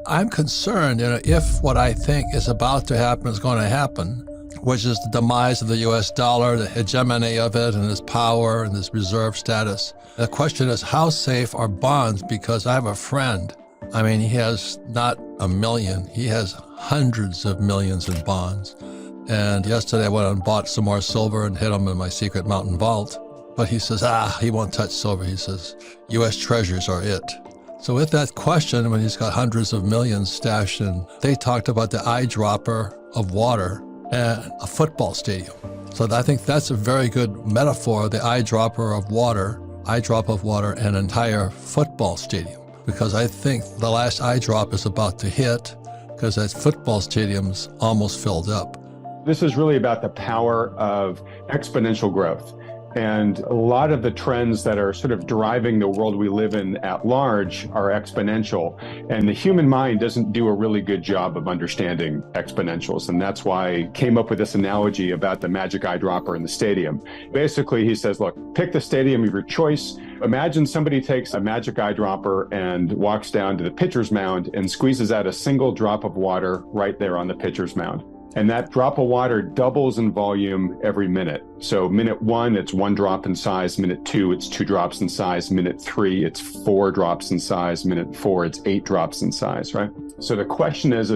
I'm concerned, if what I think is about to happen is going to happen, which is the demise of the U.S. dollar, the hegemony of it, and its power and its reserve status. The question is, how safe are bonds? Because I have a friend. I mean, he has not a million. He has hundreds of millions in bonds. And yesterday I went and bought some more silver and hid them in my secret mountain vault. But he says, he won't touch silver. He says, U.S. treasuries are it. So with that question, when he's got hundreds of millions stashed in, they talked about the eyedropper of water and a football stadium. So I think that's a very good metaphor, the eyedropper of water, eyedrop of water, an entire football stadium. Because I think the last eyedrop is about to hit because that football stadium's almost filled up. This is really about the power of exponential growth. And a lot of the trends that are sort of driving the world we live in at large are exponential. And the human mind doesn't do a really good job of understanding exponentials. And that's why I came up with this analogy about the magic eyedropper in the stadium. Basically, he says, look, pick the stadium of your choice. Imagine somebody takes a magic eyedropper and walks down to the pitcher's mound and squeezes out a single drop of water right there on the pitcher's mound. And that drop of water doubles in volume every minute. So minute 1, it's 1 drop in size. Minute 2, it's 2 drops in size. Minute 3, it's 4 drops in size. Minute 4, it's 8 drops in size, right? So the question is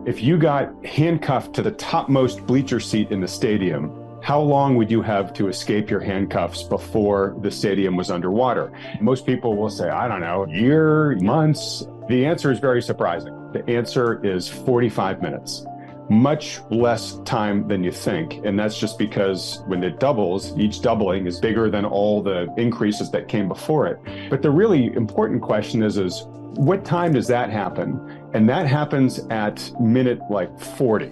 if you got handcuffed to the topmost bleacher seat in the stadium, how long would you have to escape your handcuffs before the stadium was underwater? Most people will say, I don't know, year, months. The answer is very surprising. The answer is 45 minutes. Much less time than you think. And that's just because when it doubles, each doubling is bigger than all the increases that came before it. But the really important question is what time does that happen? And that happens at minute 40.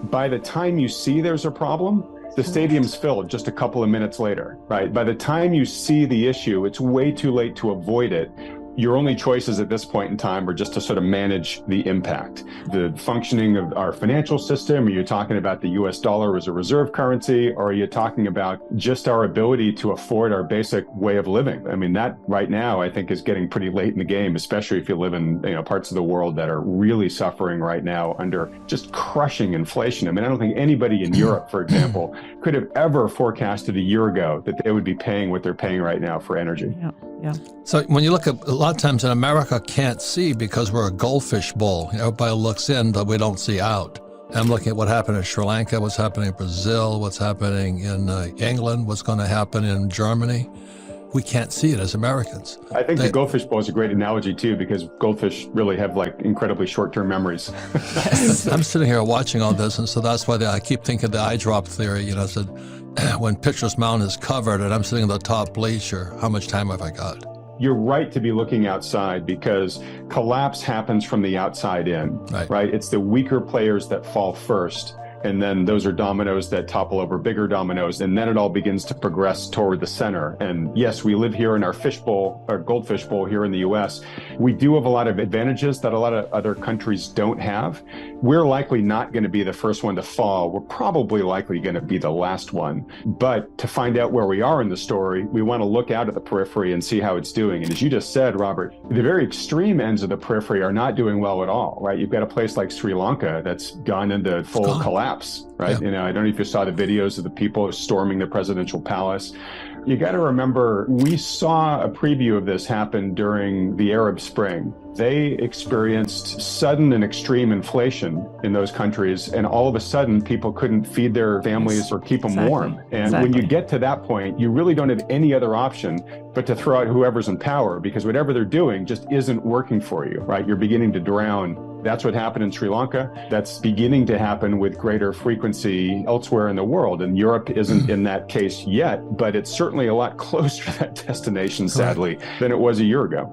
By the time you see there's a problem, the stadium's filled just a couple of minutes later, right? By the time you see the issue, it's way too late to avoid it. Your only choices at this point in time are just to sort of manage the impact. The functioning of our financial system, are you talking about the US dollar as a reserve currency, or are you talking about just our ability to afford our basic way of living? I mean, that right now, I think, is getting pretty late in the game, especially if you live in parts of the world that are really suffering right now under just crushing inflation. I mean, I don't think anybody in Europe, for example, could have ever forecasted a year ago that they would be paying what they're paying right now for energy. Yeah. So when you look at, a lot of times in America can't see because we're a goldfish bowl. Everybody looks in, but we don't see out. I'm looking at what happened in Sri Lanka, what's happening in Brazil, what's happening in England, what's going to happen in Germany. We can't see it as Americans. I think the goldfish bowl is a great analogy too, because goldfish really have incredibly short-term memories. I'm sitting here watching all this, and so that's why I keep thinking the eyedrop theory, said, when pitcher's mound is covered and I'm sitting in the top bleacher, how much time have I got? You're right to be looking outside because collapse happens from the outside in, right? It's the weaker players that fall first. And then those are dominoes that topple over bigger dominoes. And then it all begins to progress toward the center. And yes, we live here in our fishbowl, our goldfish bowl here in the US. We do have a lot of advantages that a lot of other countries don't have. We're likely not going to be the first one to fall. We're probably likely going to be the last one. But to find out where we are in the story, we want to look out at the periphery and see how it's doing. And as you just said, Robert, the very extreme ends of the periphery are not doing well at all, right? You've got a place like Sri Lanka that's gone into full collapse. Right? Yeah. I don't know if you saw the videos of the people storming the presidential palace. You got to remember, we saw a preview of this happen during the Arab Spring. They experienced sudden and extreme inflation in those countries, and all of a sudden, people couldn't feed their families or keep them warm. And when you get to that point, you really don't have any other option but to throw out whoever's in power, because whatever they're doing just isn't working for you, right? You're beginning to drown. That's what happened in Sri Lanka. That's beginning to happen with greater frequency elsewhere in the world. And Europe isn't in that case yet, but it's certainly a lot closer to that destination, sadly, than it was a year ago.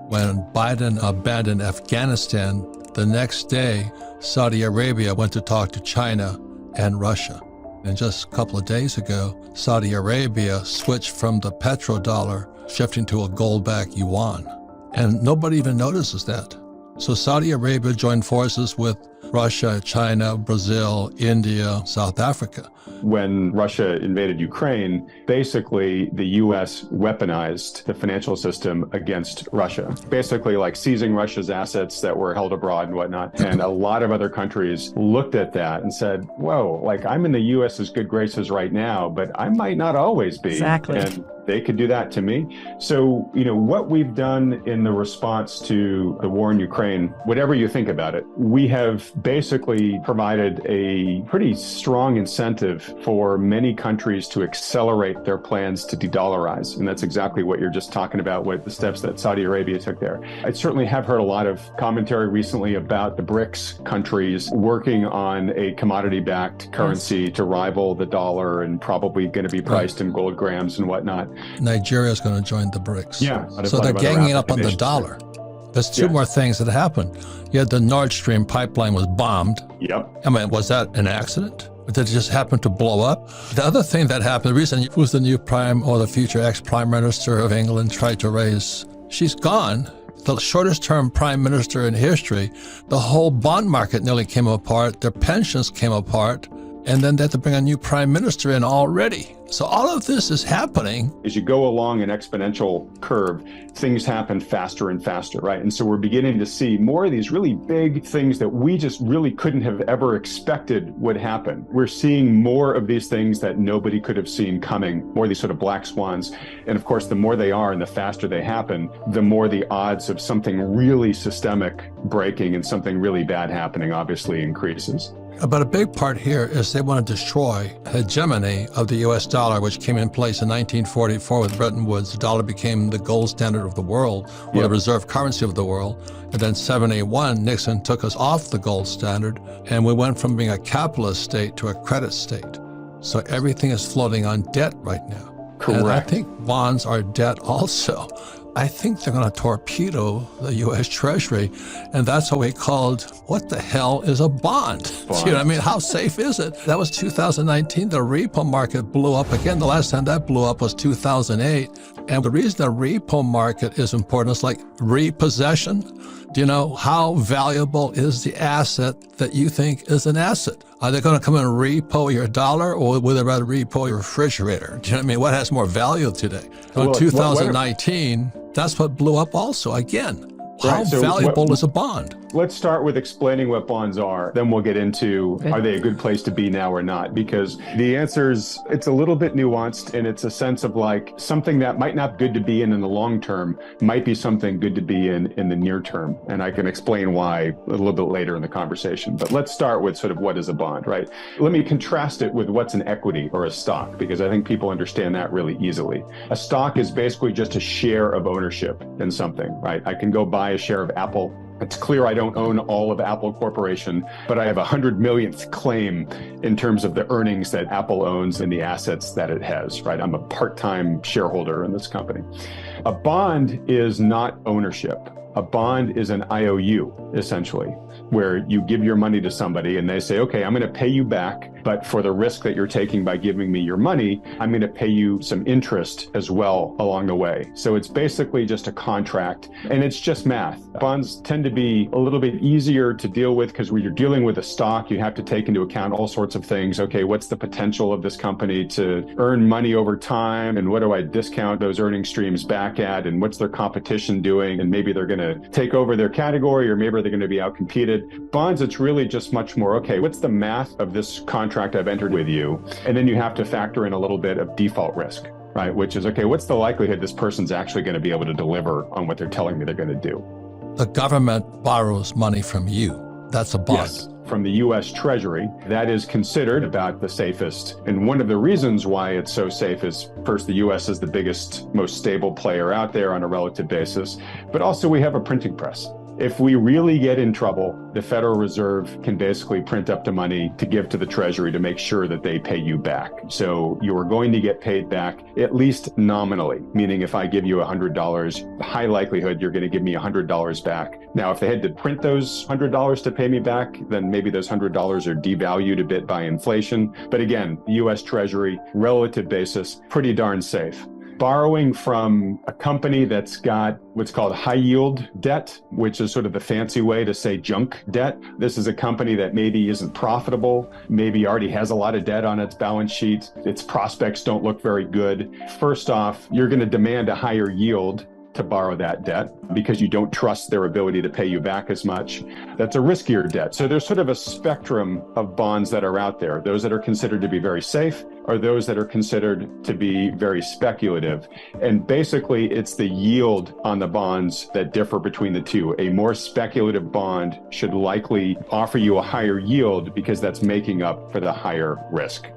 When Biden abandoned Afghanistan, the next day, Saudi Arabia went to talk to China and Russia. And just a couple of days ago, Saudi Arabia switched from the petrodollar, shifting to a gold-backed yuan. And nobody even notices that. So Saudi Arabia joined forces with Russia, China, Brazil, India, South Africa. When Russia invaded Ukraine, basically the U.S. weaponized the financial system against Russia, basically like seizing Russia's assets that were held abroad and whatnot. And a lot of other countries looked at that and said, whoa, like I'm in the U.S.'s good graces right now, but I might not always be. Exactly. And they could do that to me. So, what we've done in the response to the war in Ukraine, whatever you think about it, we have basically provided a pretty strong incentive for many countries to accelerate their plans to de-dollarize. And that's exactly what you're just talking about, what the steps that Saudi Arabia took there. I certainly have heard a lot of commentary recently about the BRICS countries working on a commodity-backed currency to rival the dollar and probably going to be priced in gold grams and whatnot. Nigeria is going to join the BRICS. Yeah. So they're ganging up on the dollar. There's two more things that happened. You had the Nord Stream pipeline was bombed. Yep. I mean, was that an accident? Did it just happen to blow up? The other thing that happened, the reason who's the new prime or the future ex-prime minister of England tried to raise, she's gone. The shortest term prime minister in history. The whole bond market nearly came apart. Their pensions came apart. And then they had to bring a new prime minister in already. So all of this is happening. As you go along an exponential curve, things happen faster and faster, right? And so we're beginning to see more of these really big things that we just really couldn't have ever expected would happen. We're seeing more of these things that nobody could have seen coming, more of these sort of black swans. And of course, the more they are and the faster they happen, the more the odds of something really systemic breaking and something really bad happening obviously increases. But a big part here is they want to destroy the hegemony of the U.S. dollar, which came in place in 1944 with Bretton Woods. The dollar became the gold standard of the world, or the reserve currency of the world. And then 1971, Nixon took us off the gold standard, and we went from being a capitalist state to a credit state. So everything is floating on debt right now. Correct. And I think bonds are debt also. I think they're going to torpedo the U.S. Treasury, and that's what we called, what the hell is a bond? You know what I mean? How safe is it? That was 2019. The repo market blew up again. The last time that blew up was 2008. And the reason the repo market is important is like repossession. Do you know how valuable is the asset that you think is an asset? Are they going to come and repo your dollar, or would they rather repo your refrigerator? Do you know what I mean? What has more value today? In 2019, that's what blew up also. Again, how valuable is a bond? Let's start with explaining what bonds are. Then we'll get into, are they a good place to be now or not? Because the answer is, it's a little bit nuanced, and it's a sense of like something that might not be good to be in the long term might be something good to be in the near term. And I can explain why a little bit later in the conversation. But let's start with sort of what is a bond, right? Let me contrast it with what's an equity or a stock, because I think people understand that really easily. A stock is basically just a share of ownership in something, right? I can go buy a share of Apple. It's clear I don't own all of Apple Corporation, but I have 100 millionth claim in terms of the earnings that Apple owns and the assets that it has, right? I'm a part-time shareholder in this company. A bond is not ownership. A bond is an IOU, essentially, where you give your money to somebody and they say, okay, I'm going to pay you back, but for the risk that you're taking by giving me your money, I'm going to pay you some interest as well along the way. So it's basically just a contract, and it's just math. Bonds tend to be a little bit easier to deal with because when you're dealing with a stock, you have to take into account all sorts of things. Okay, what's the potential of this company to earn money over time? And what do I discount those earning streams back at? And what's their competition doing? And maybe they're going to take over their category, or maybe they're going to be outcompeted. Bonds, it's really just much more, okay, what's the math of this contract I've entered with you? And then you have to factor in a little bit of default risk, right? Which is, okay, what's the likelihood this person's actually going to be able to deliver on what they're telling me they're going to do? The government borrows money from you. That's a bond. Yes. From the U.S. Treasury, that is considered about the safest. And one of the reasons why it's so safe is, first, the U.S. is the biggest, most stable player out there on a relative basis, but also we have a printing press. If we really get in trouble, the Federal Reserve can basically print up the money to give to the Treasury to make sure that they pay you back. So you are going to get paid back, at least nominally, meaning if I give you $100, high likelihood you're going to give me $100 back. Now, if they had to print those $100 to pay me back, then maybe those $100 are devalued a bit by inflation. But again, the U.S. Treasury, relative basis, pretty darn safe. borrowing from a company that's got what's called high yield debt, which is sort of the fancy way to say junk debt. This is a company that maybe isn't profitable, maybe already has a lot of debt on its balance sheet. Its prospects don't look very good. First off, you're going to demand a higher yield to borrow that debt because you don't trust their ability to pay you back as much. That's a riskier debt. So there's sort of a spectrum of bonds that are out there. Those that are considered to be very safe or those that are considered to be very speculative. And basically it's the yield on the bonds that differ between the two. A more speculative bond should likely offer you a higher yield because that's making up for the higher risk.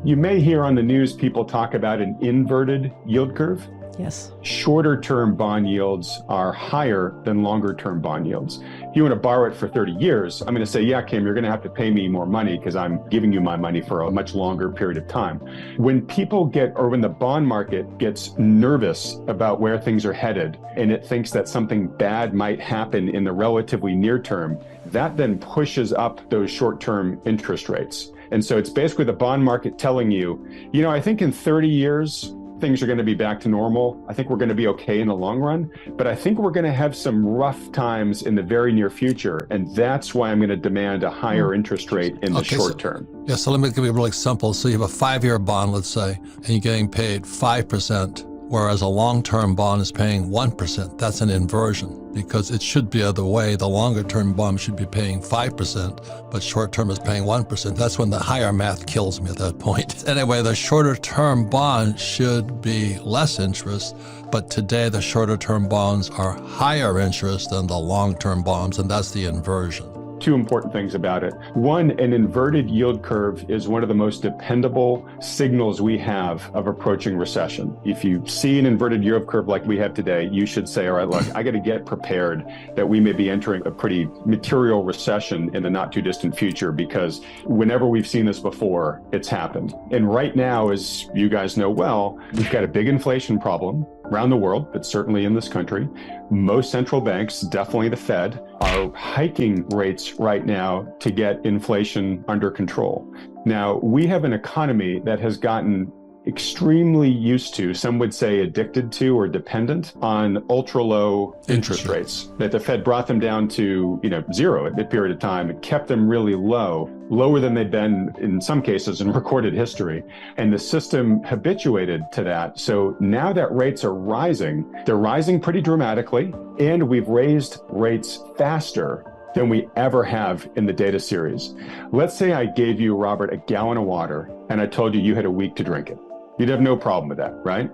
You may hear on the news people talk about an inverted yield curve. Yes. Shorter term bond yields are higher than longer term bond yields. If you want to borrow it for 30 years, I'm going to say, yeah, Kim, you're going to have to pay me more money because I'm giving you my money for a much longer period of time. When when the bond market gets nervous about where things are headed and it thinks that something bad might happen in the relatively near term, that then pushes up those short-term interest rates. And so it's basically the bond market telling you, I think in 30 years, things are going to be back to normal. I think we're going to be okay in the long run, but I think we're going to have some rough times in the very near future. And that's why I'm going to demand a higher interest rate in the short term. Yeah, so let me give you really simple. So you have a 5-year bond, let's say, and you're getting paid 5%, whereas a long-term bond is paying 1%. That's an inversion because it should be the other way. The longer-term bond should be paying 5%, but short-term is paying 1%. That's when the higher math kills me at that point. Anyway, the shorter-term bond should be less interest, but today the shorter-term bonds are higher interest than the long-term bonds, and that's the inversion. Two important things about it. One, an inverted yield curve is one of the most dependable signals we have of approaching recession. If you see an inverted yield curve like we have today, you should say, all right, look, I got to get prepared that we may be entering a pretty material recession in the not too distant future, because whenever we've seen this before, it's happened. And right now, as you guys know well, we've got a big inflation problem around the world, but certainly in this country. Most central banks, definitely the Fed, are hiking rates right now to get inflation under control. Now, we have an economy that has gotten extremely used to, some would say addicted to or dependent on ultra low interest rates, that the Fed brought them down to, zero at a period of time. It kept them really low, lower than they'd been in some cases in recorded history. And the system habituated to that. So now that rates are rising, they're rising pretty dramatically, and we've raised rates faster than we ever have in the data series. Let's say I gave you, Robert, a gallon of water and I told you you had a week to drink it. You'd have no problem with that, right?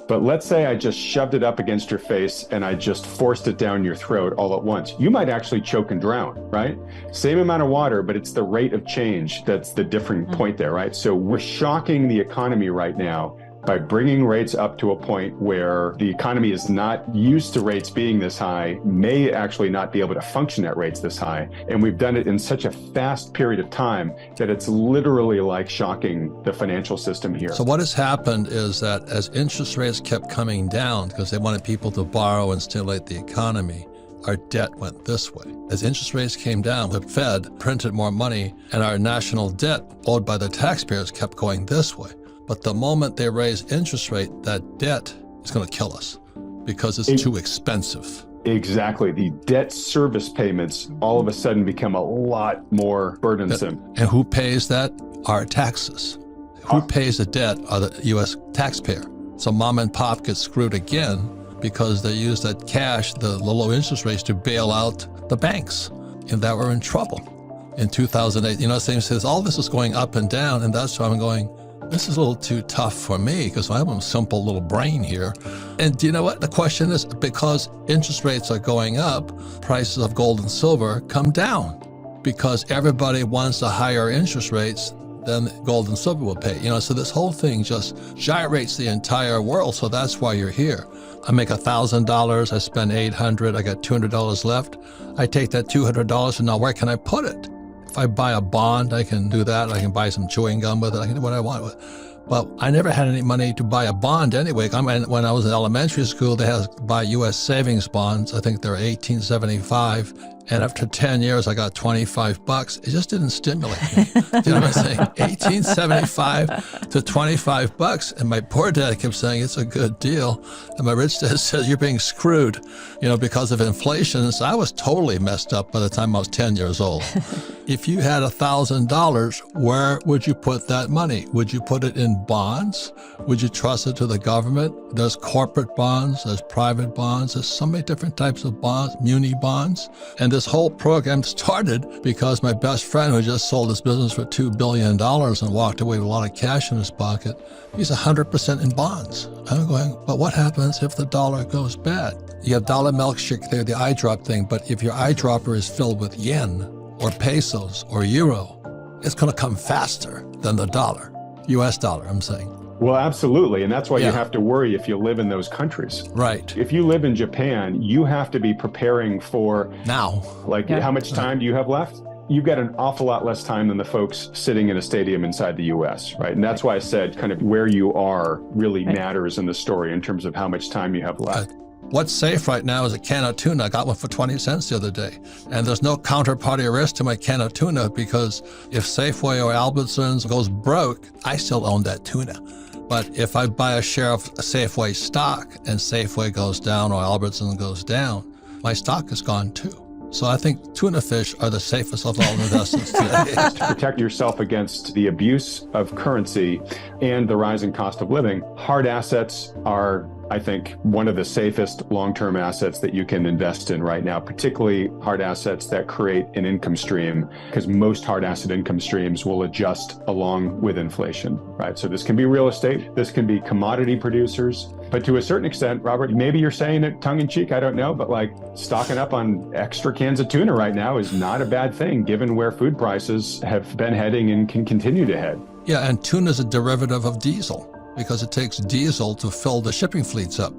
But let's say I just shoved it up against your face and I just forced it down your throat all at once. You might actually choke and drown, right? Same amount of water, but it's the rate of change that's the different point there, right? So we're shocking the economy right now by bringing rates up to a point where the economy is not used to rates being this high, may actually not be able to function at rates this high. And we've done it in such a fast period of time that it's literally like shocking the financial system here. So what has happened is that as interest rates kept coming down because they wanted people to borrow and stimulate the economy, our debt went this way. As interest rates came down, the Fed printed more money and our national debt owed by the taxpayers kept going this way. But the moment they raise interest rate, that debt is going to kill us because it's too expensive. Exactly. The debt service payments all of a sudden become a lot more burdensome. And who pays that? Our taxes. Who pays the debt are the U.S. taxpayer. So mom and pop get screwed again because they use that cash, the low interest rates, to bail out the banks, and that we're in trouble. In 2008, same says all this is going up and down, and that's why I'm going, this is a little too tough for me because I have a simple little brain here. And do you know what? The question is, because interest rates are going up, prices of gold and silver come down because everybody wants the higher interest rates than gold and silver will pay. So this whole thing just gyrates the entire world. So that's why you're here. I make $1,000, I spend $800, I got $200 left. I take that $200 and now where can I put it? If I buy a bond, I can do that. I can buy some chewing gum with it. I can do what I want with it. But I never had any money to buy a bond anyway. When I was in elementary school, they had to buy U.S. savings bonds. I think they're 1875, And after 10 years, I got $25. It just didn't stimulate me. You know what I'm saying? 1875 to $25. And my poor dad kept saying, it's a good deal. And my rich dad says, you're being screwed, because of inflation. So I was totally messed up by the time I was 10 years old. If you had $1,000, where would you put that money? Would you put it in bonds? Would you trust it to the government? There's corporate bonds, there's private bonds, there's so many different types of bonds, muni bonds. And this whole program started because my best friend, who just sold his business for $2 billion and walked away with a lot of cash in his pocket, he's 100% in bonds. I'm going, but what happens if the dollar goes bad? You have dollar milkshake there, the eye drop thing, but if your eyedropper is filled with yen or pesos or euro, it's going to come faster than the dollar, US dollar, I'm saying. Well, absolutely. And that's why you have to worry if you live in those countries. Right. If you live in Japan, you have to be preparing for now. How much time do you have left? You've got an awful lot less time than the folks sitting in a stadium inside the US, right? And that's why I said kind of where you are really matters in the story in terms of how much time you have left. What's safe right now is a can of tuna. I got one for 20 cents the other day. And there's no counterparty risk to my can of tuna because if Safeway or Albertsons goes broke, I still own that tuna. But if I buy a share of Safeway stock and Safeway goes down or Albertsons goes down, my stock is gone too. So I think tuna fish are the safest of all investments today. To protect yourself against the abuse of currency and the rising cost of living, hard assets are, I think, one of the safest long-term assets that you can invest in right now, particularly hard assets that create an income stream, because most hard asset income streams will adjust along with inflation, right? So this can be real estate, this can be commodity producers, but to a certain extent, Robert, maybe you're saying it tongue in cheek, I don't know, but like stocking up on extra cans of tuna right now is not a bad thing given where food prices have been heading and can continue to head. Yeah, and tuna is a derivative of diesel because it takes diesel to fill the shipping fleets up.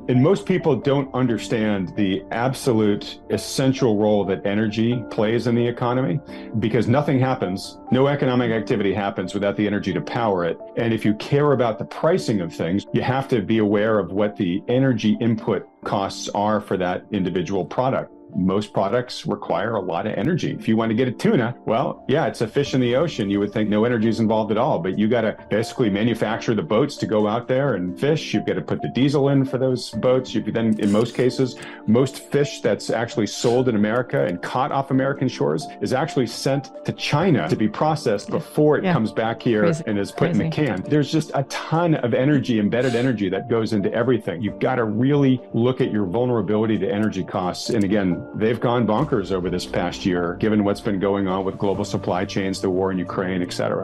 And most people don't understand the absolute essential role that energy plays in the economy because nothing happens, no economic activity happens without the energy to power it. And if you care about the pricing of things, you have to be aware of what the energy input costs are for that individual product. Most products require a lot of energy. If you want to get a tuna, well, yeah, it's a fish in the ocean. You would think no energy is involved at all, but you got to basically manufacture the boats to go out there and fish. You've got to put the diesel in for those boats. Then, in most cases, most fish that's actually sold in America and caught off American shores is actually sent to China to be processed before it comes back here and is put in the can. There's just a ton of energy, embedded energy that goes into everything. You've got to really look at your vulnerability to energy costs. And again, they've gone bonkers over this past year, given what's been going on with global supply chains, the war in Ukraine, et cetera.